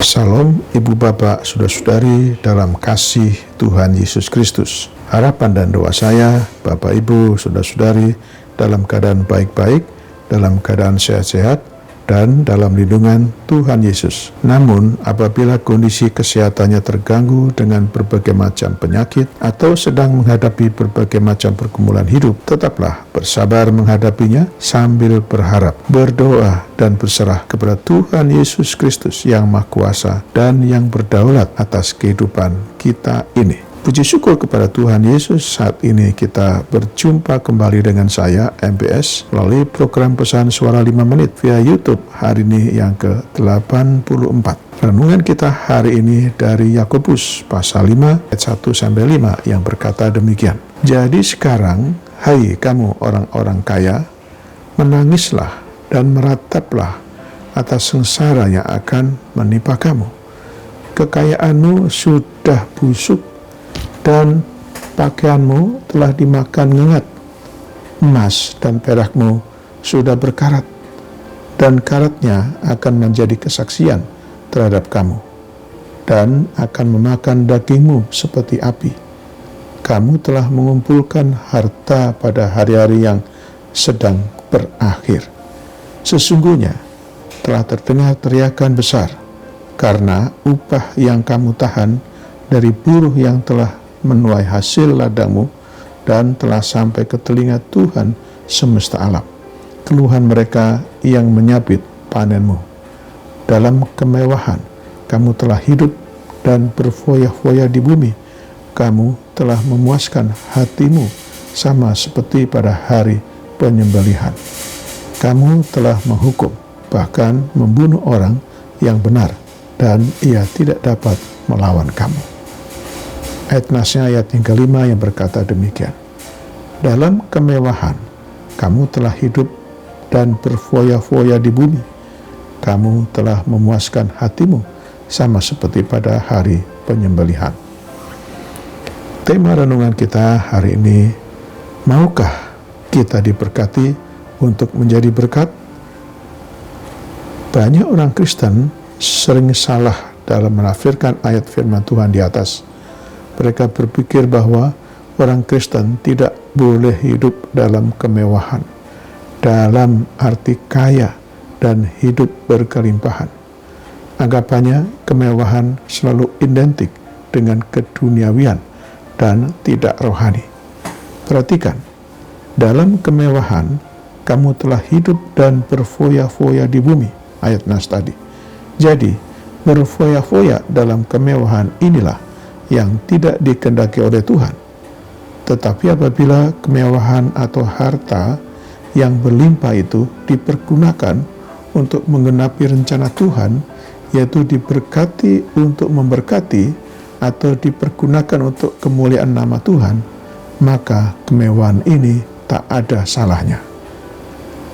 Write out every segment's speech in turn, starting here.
Salam Ibu Bapak, Saudara-saudari dalam kasih Tuhan Yesus Kristus. Harapan dan doa saya, Bapak Ibu, Saudara-saudari dalam keadaan baik-baik, dalam keadaan sehat-sehat, dan dalam lindungan Tuhan Yesus. Namun, apabila kondisi kesehatannya terganggu dengan berbagai macam penyakit atau sedang menghadapi berbagai macam pergumulan hidup, tetaplah bersabar menghadapinya sambil berharap, berdoa, dan berserah kepada Tuhan Yesus Kristus yang Maha Kuasa dan yang berdaulat atas kehidupan kita ini. Puji syukur kepada Tuhan Yesus, saat ini kita berjumpa kembali dengan saya, MBS, melalui program pesan suara 5 menit via YouTube hari ini yang ke-84. Renungan kita hari ini dari Yakobus pasal 5 ayat 1-5 yang berkata demikian. Jadi sekarang, hai kamu orang-orang kaya, menangislah dan merataplah atas sengsara yang akan menimpa kamu. Kekayaanmu sudah busuk dan pakaianmu telah dimakan ngengat. Emas dan perakmu sudah berkarat, dan karatnya akan menjadi kesaksian terhadap kamu, dan akan memakan dagingmu seperti api. Kamu telah mengumpulkan harta pada hari-hari yang sedang berakhir. Sesungguhnya telah terdengar teriakan besar, karena upah yang kamu tahan dari buruh yang telah menuai hasil ladangmu dan telah sampai ke telinga Tuhan semesta alam. Keluhan mereka yang menyabit panenmu. Dalam kemewahan kamu telah hidup dan berfoya-foya di bumi. Kamu telah memuaskan hatimu sama seperti pada hari penyembelihan. Kamu telah menghukum, bahkan membunuh orang yang benar, dan ia tidak dapat melawan kamu. Ayat nasnya ayat yang kelima yang berkata demikian. Dalam kemewahan kamu telah hidup dan berfoya-foya di bumi. Kamu telah memuaskan hatimu sama seperti pada hari penyembelihan. Tema renungan kita hari ini, maukah kita diberkati untuk menjadi berkat? Banyak orang Kristen sering salah dalam menafsirkan ayat firman Tuhan di atas. Mereka berpikir bahwa orang Kristen tidak boleh hidup dalam kemewahan, dalam arti kaya dan hidup berkelimpahan. Anggapannya kemewahan selalu identik dengan keduniawian dan tidak rohani. Perhatikan, dalam kemewahan kamu telah hidup dan berfoya-foya di bumi, ayat nas tadi. Jadi, berfoya-foya dalam kemewahan inilah yang tidak dikehendaki oleh Tuhan. Tetapi apabila kemewahan atau harta yang berlimpah itu dipergunakan untuk menggenapi rencana Tuhan, yaitu diberkati untuk memberkati atau dipergunakan untuk kemuliaan nama Tuhan, maka kemewahan ini tak ada salahnya.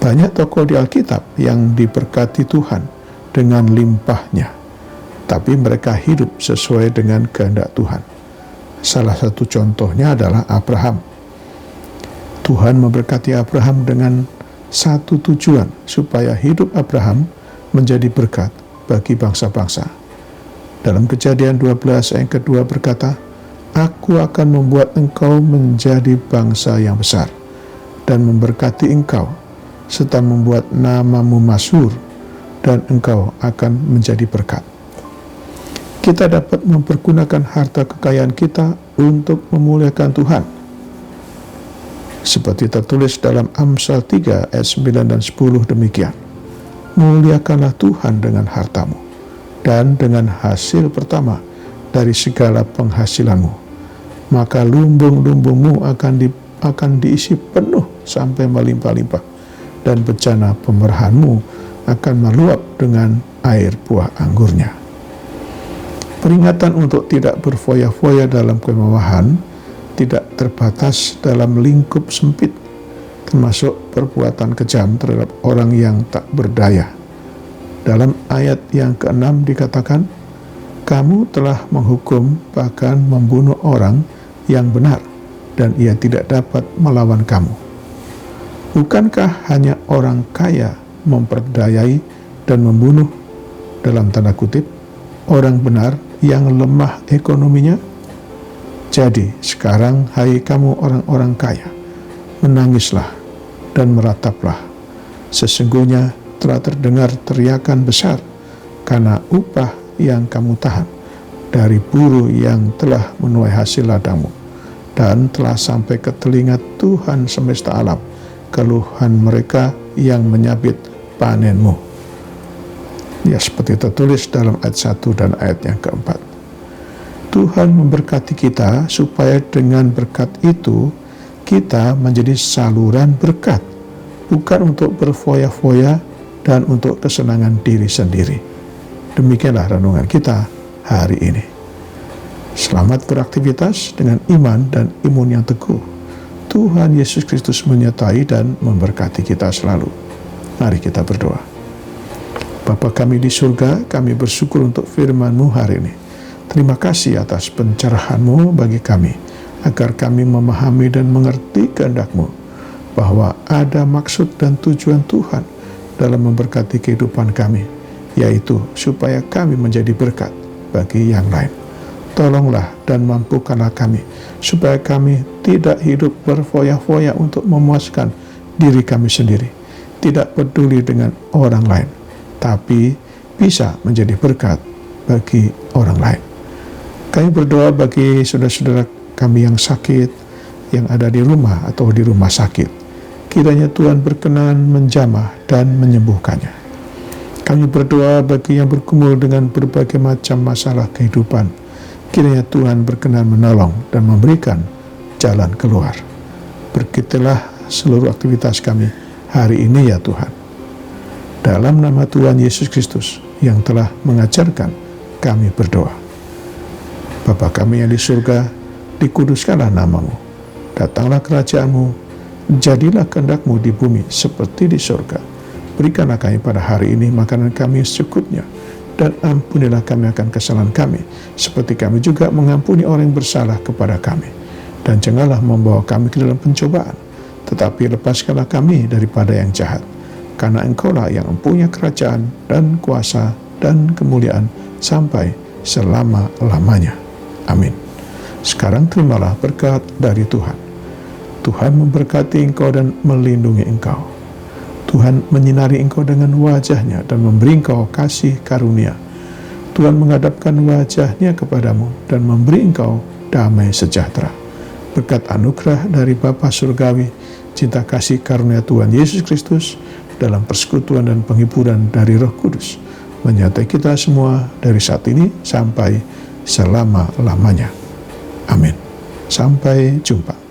Banyak tokoh di Alkitab yang diberkati Tuhan dengan limpahnya, tapi mereka hidup sesuai dengan kehendak Tuhan. Salah satu contohnya adalah Abraham. Tuhan memberkati Abraham dengan satu tujuan, supaya hidup Abraham menjadi berkat bagi bangsa-bangsa. Dalam Kejadian 12 ayat kedua berkata, Aku akan membuat engkau menjadi bangsa yang besar, dan memberkati engkau, serta membuat namamu masyhur, dan engkau akan menjadi berkat. Kita dapat mempergunakan harta kekayaan kita untuk memuliakan Tuhan. Seperti tertulis dalam Amsal 3 ayat 9 dan 10 demikian. Muliakanlah Tuhan dengan hartamu dan dengan hasil pertama dari segala penghasilanmu. Maka lumbung-lumbungmu akan diisi penuh sampai melimpah-limpah, dan bejana pemerahanmu akan meluap dengan air buah anggurnya. Peringatan untuk tidak berfoya-foya dalam kemewahan tidak terbatas dalam lingkup sempit, termasuk perbuatan kejam terhadap orang yang tak berdaya. Dalam ayat yang ke-6 dikatakan, kamu telah menghukum bahkan membunuh orang yang benar, dan ia tidak dapat melawan kamu. Bukankah hanya orang kaya memperdayai dan membunuh dalam tanda kutip? orang benar yang lemah ekonominya? Jadi sekarang, hai kamu orang-orang kaya, menangislah dan merataplah. Sesungguhnya telah terdengar teriakan besar karena upah yang kamu tahan dari buruh yang telah menuai hasil ladangmu, dan telah sampai ke telinga Tuhan semesta alam keluhan mereka yang menyabit panenmu. Ya, seperti tertulis dalam ayat 1 dan ayat yang keempat. Tuhan memberkati kita supaya dengan berkat itu kita menjadi saluran berkat, bukan untuk berfoya-foya dan untuk kesenangan diri sendiri. Demikianlah renungan kita hari ini. Selamat beraktivitas dengan iman dan imun yang teguh. Tuhan Yesus Kristus menyertai dan memberkati kita selalu. Mari kita berdoa. Bapa kami di surga, kami bersyukur untuk firman-Mu hari ini. Terima kasih atas pencerahan-Mu bagi kami, agar kami memahami dan mengerti kehendak-Mu, bahwa ada maksud dan tujuan Tuhan dalam memberkati kehidupan kami, yaitu supaya kami menjadi berkat bagi yang lain. Tolonglah dan mampukanlah kami, supaya kami tidak hidup berfoya-foya untuk memuaskan diri kami sendiri, tidak peduli dengan orang lain, tapi bisa menjadi berkat bagi orang lain. Kami berdoa bagi saudara-saudara kami yang sakit, yang ada di rumah atau di rumah sakit. Kiranya Tuhan berkenan menjamah dan menyembuhkannya. Kami berdoa bagi yang bergumul dengan berbagai macam masalah kehidupan. Kiranya Tuhan berkenan menolong dan memberikan jalan keluar. Berkatilah seluruh aktivitas kami hari ini ya Tuhan. Dalam nama Tuhan Yesus Kristus yang telah mengajarkan kami berdoa. Bapa kami yang di surga, dikuduskanlah nama-Mu. Datanglah kerajaan-Mu, jadilah kehendak-Mu di bumi seperti di surga. Berikanlah kami pada hari ini makanan kami secukupnya, dan ampunilah kami akan kesalahan kami, seperti kami juga mengampuni orang yang bersalah kepada kami. Dan janganlah membawa kami ke dalam pencobaan, tetapi lepaskanlah kami daripada yang jahat. Karena Engkau-lah yang mempunyai kerajaan dan kuasa dan kemuliaan sampai selama-lamanya. Amin. Sekarang terimalah berkat dari Tuhan. Tuhan memberkati engkau dan melindungi engkau. Tuhan menyinari engkau dengan wajah-Nya dan memberi engkau kasih karunia. Tuhan menghadapkan wajah-Nya kepadamu dan memberi engkau damai sejahtera. Berkat anugerah dari Bapa Surgawi, cinta kasih karunia Tuhan Yesus Kristus, dalam persekutuan dan penghiburan dari Roh Kudus, menyertai kita semua dari saat ini sampai selama-lamanya. Amin. Sampai jumpa.